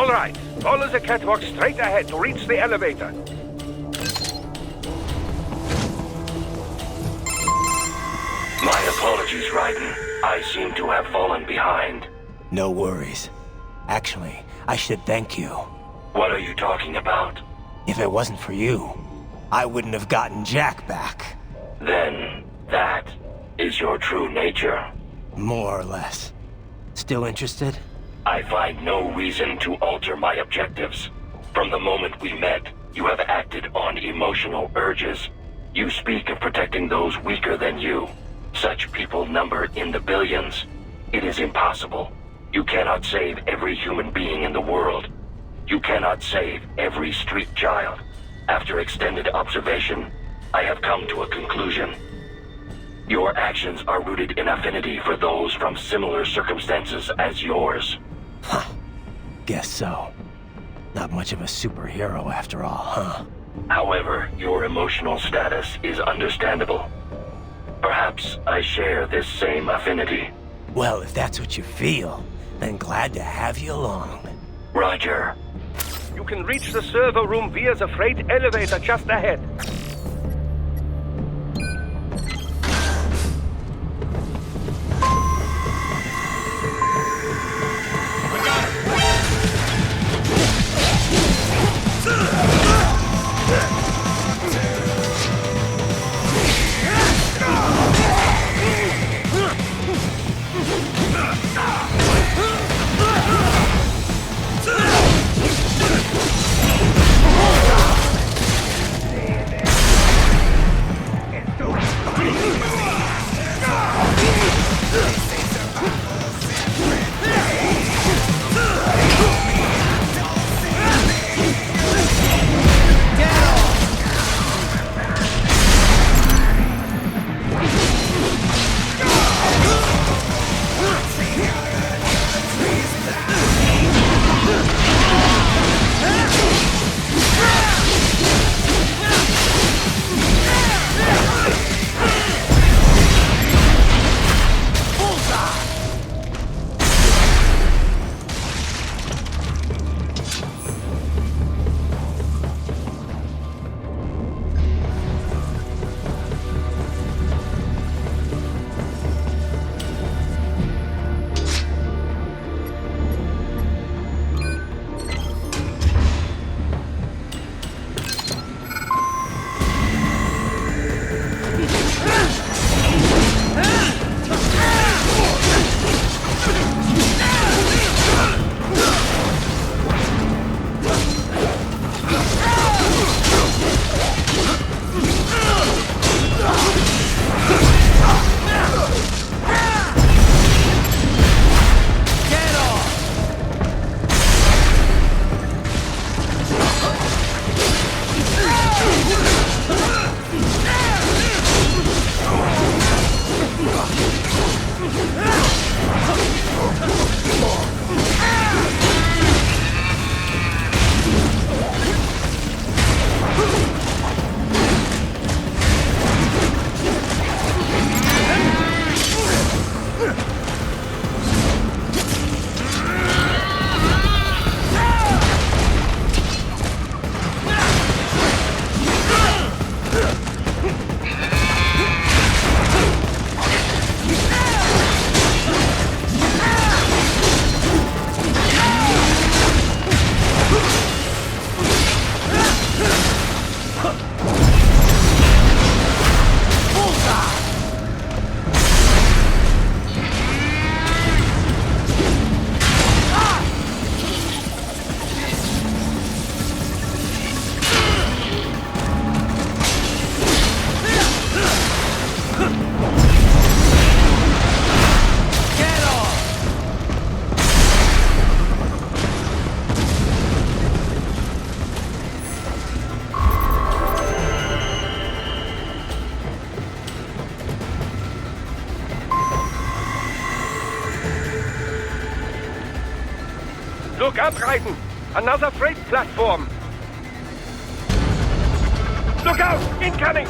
All right. Follow the catwalk straight ahead to reach the elevator. My apologies, Raiden. I seem to have fallen behind. No worries. Actually, I should thank you. What are you talking about? If it wasn't for you, I wouldn't have gotten Jack back. Then, that is your true nature. More or less. Still interested? I find no reason to alter my objectives. From the moment we met, you have acted on emotional urges. You speak of protecting those weaker than you. Such people number in the billions. It is impossible. You cannot save every human being in the world. You cannot save every street child. After extended observation, I have come to a conclusion. Your actions are rooted in affinity for those from similar circumstances as yours. Huh. Guess so. Not much of a superhero after all, huh? However, your emotional status is understandable. Perhaps I share this same affinity. Well, if that's what you feel, then glad to have you along. Roger. You can reach the server room via the freight elevator just ahead. Look up, Raiden! Another freight platform! Look out! Incoming!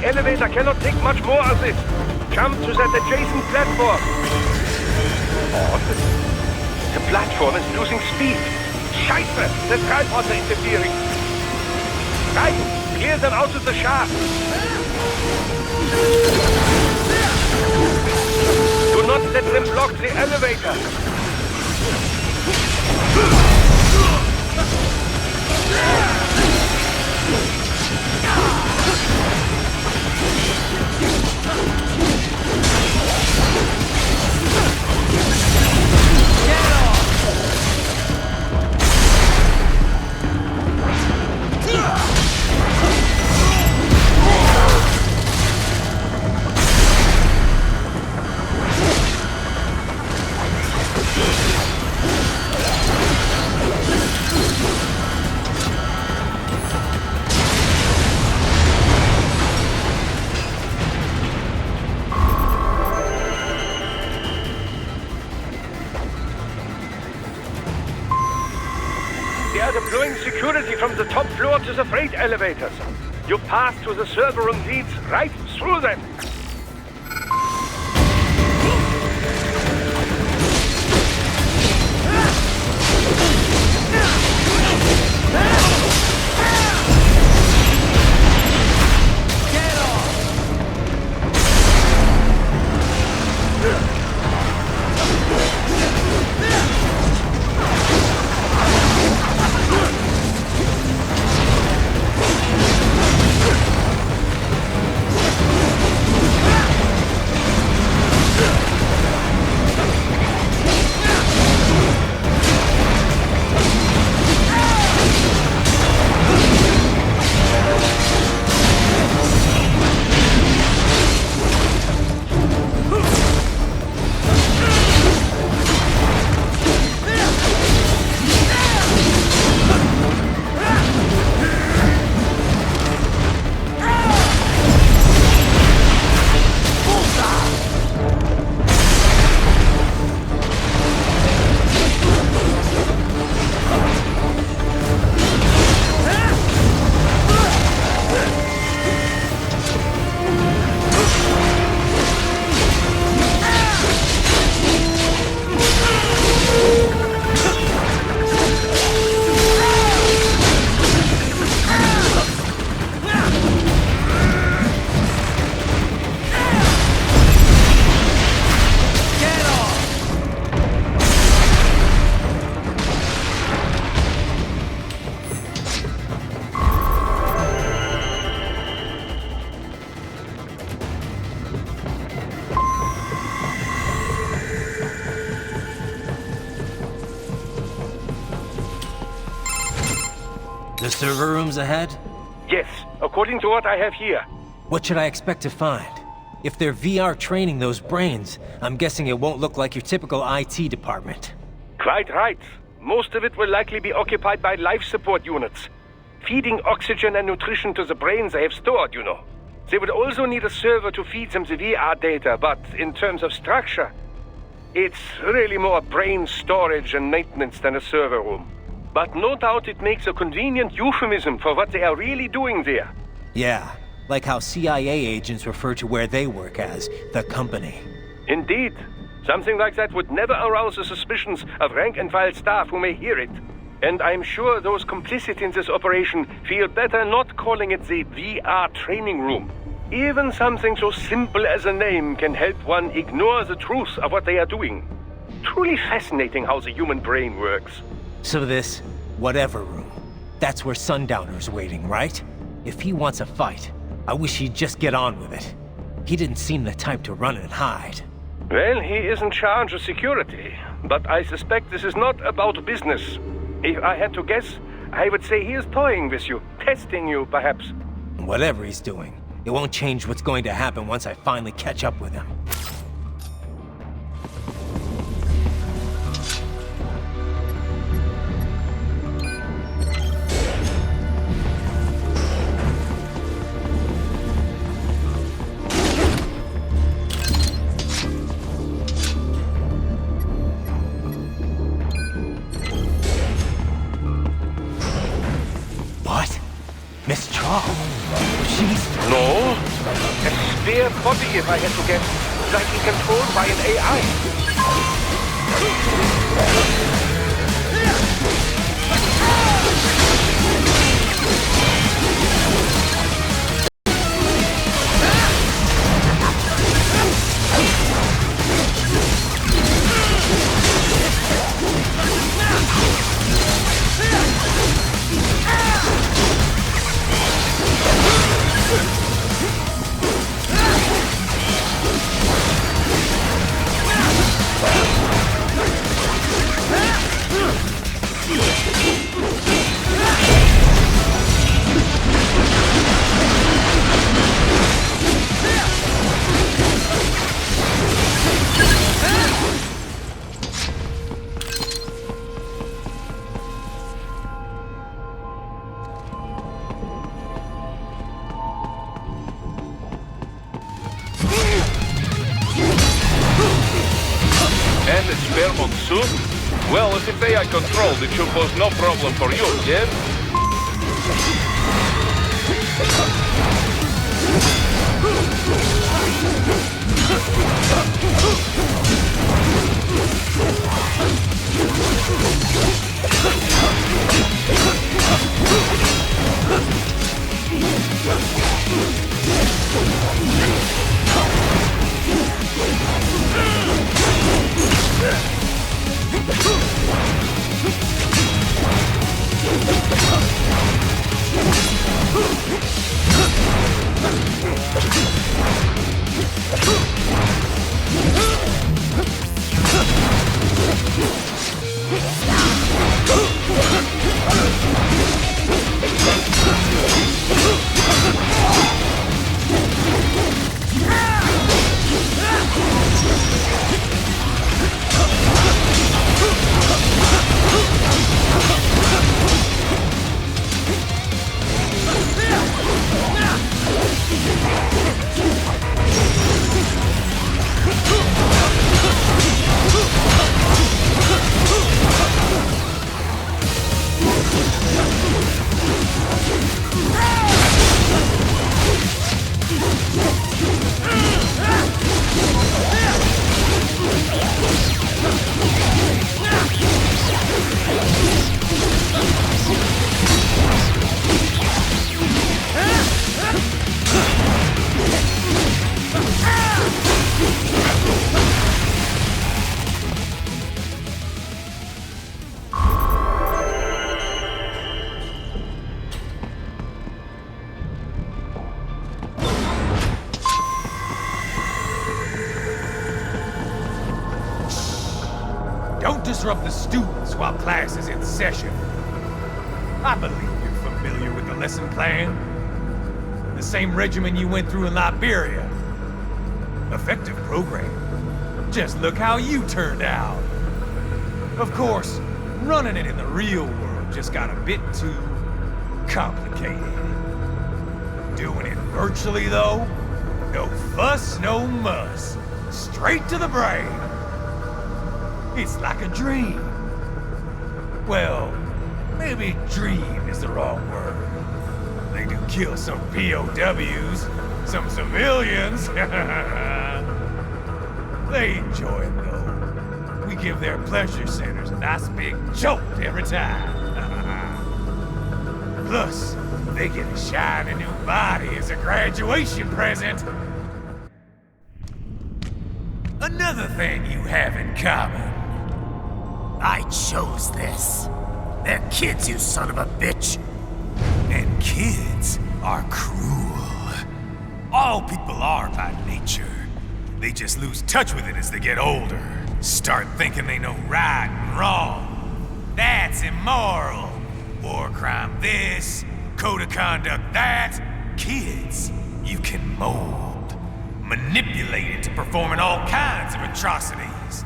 elevator cannot take much more of this. Jump to that adjacent platform. Oh, the platform is losing speed. Scheiße, the tripods are interfering. Raiden, clear them out of the shaft. Do not let them block the elevator. They are deploying security from the top floor to the freight elevators. You pass to the server room leads right through them. The server rooms ahead? Yes, according to what I have here. What should I expect to find? If they're VR training those brains, I'm guessing it won't look like your typical IT department. Quite right. Most of it will likely be occupied by life support units. Feeding oxygen and nutrition to the brains they have stored, you know. They would also need a server to feed them the VR data, but in terms of structure, it's really more brain storage and maintenance than a server room. But no doubt it makes a convenient euphemism for what they are really doing there. Yeah, like how CIA agents refer to where they work as the company. Indeed. Something like that would never arouse the suspicions of rank-and-file staff who may hear it. And I'm sure those complicit in this operation feel better not calling it the VR training room. Even something so simple as a name can help one ignore the truth of what they are doing. Truly fascinating how the human brain works. So this, whatever room, that's where Sundowner's waiting, right? If he wants a fight, I wish he'd just get on with it. He didn't seem the type to run and hide. Well, he is in charge of security, but I suspect this is not about business. If I had to guess, I would say he is toying with you, testing you, perhaps. Whatever he's doing, it won't change what's going to happen once I finally catch up with him. entire body if I had to guess. Likely controlled by an AI. And it's Fairmont soon? Well, if it's AI controlled, it should pose no problem for you, yes? Don't disrupt the students while class is in session. I believe you're familiar with the lesson plan. The same regimen you went through in Liberia. Effective program. Just look how you turned out. Of course, running it in the real world just got a bit too complicated. Doing it virtually, though, no fuss, no muss. Straight to the brain. It's like a dream. Well, maybe dream is the wrong word. They do kill some POWs, some civilians. They enjoy it, though. We give their pleasure centers a nice big jolt every time. Plus, they get a shiny new body as a graduation present. Another thing you have in common. I chose this. They're kids, you son of a bitch. And kids are cruel. All people are by nature. They just lose touch with it as they get older. Start thinking they know right and wrong. That's immoral. War crime this, code of conduct that. Kids, you can mold, manipulate into performing all kinds of atrocities.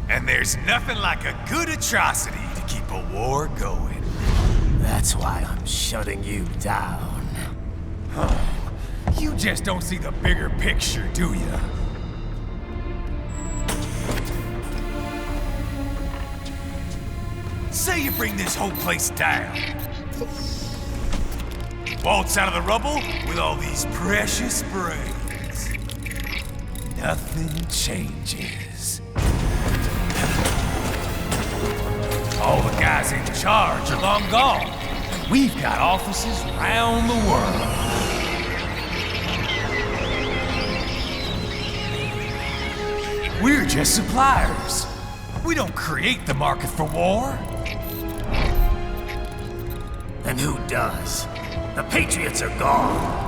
And there's nothing like a good atrocity to keep a war going. That's why I'm shutting you down. You just don't see the bigger picture, do you? Say you bring this whole place down. Waltz out of the rubble with all these precious brains. nothing changes. All the guys in charge are long gone. We've got offices around the world. We're just suppliers. We don't create the market for war. Then who does? The Patriots are gone.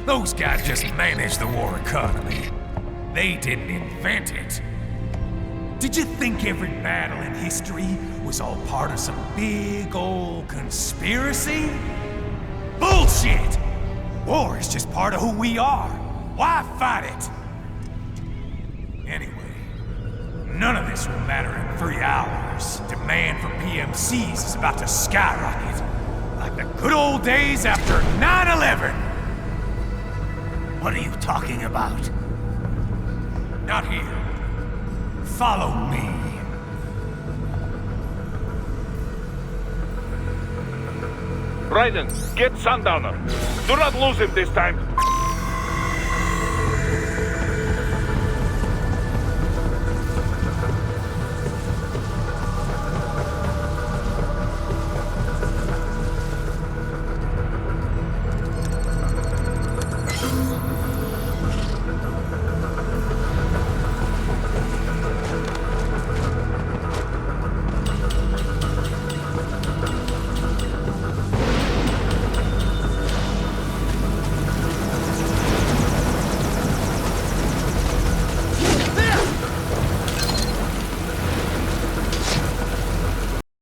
Those guys just manage the war economy. They didn't invent it. Did you think every battle in history was all part of some big old conspiracy? Bullshit! War is just part of who we are. Why fight it? Anyway, none of this will matter in 3 hours. Demand for PMCs is about to skyrocket. Like the good old days after 9/11. What are you talking about? Not here. Follow me. Raiden, get Sundowner. Do not lose him this time.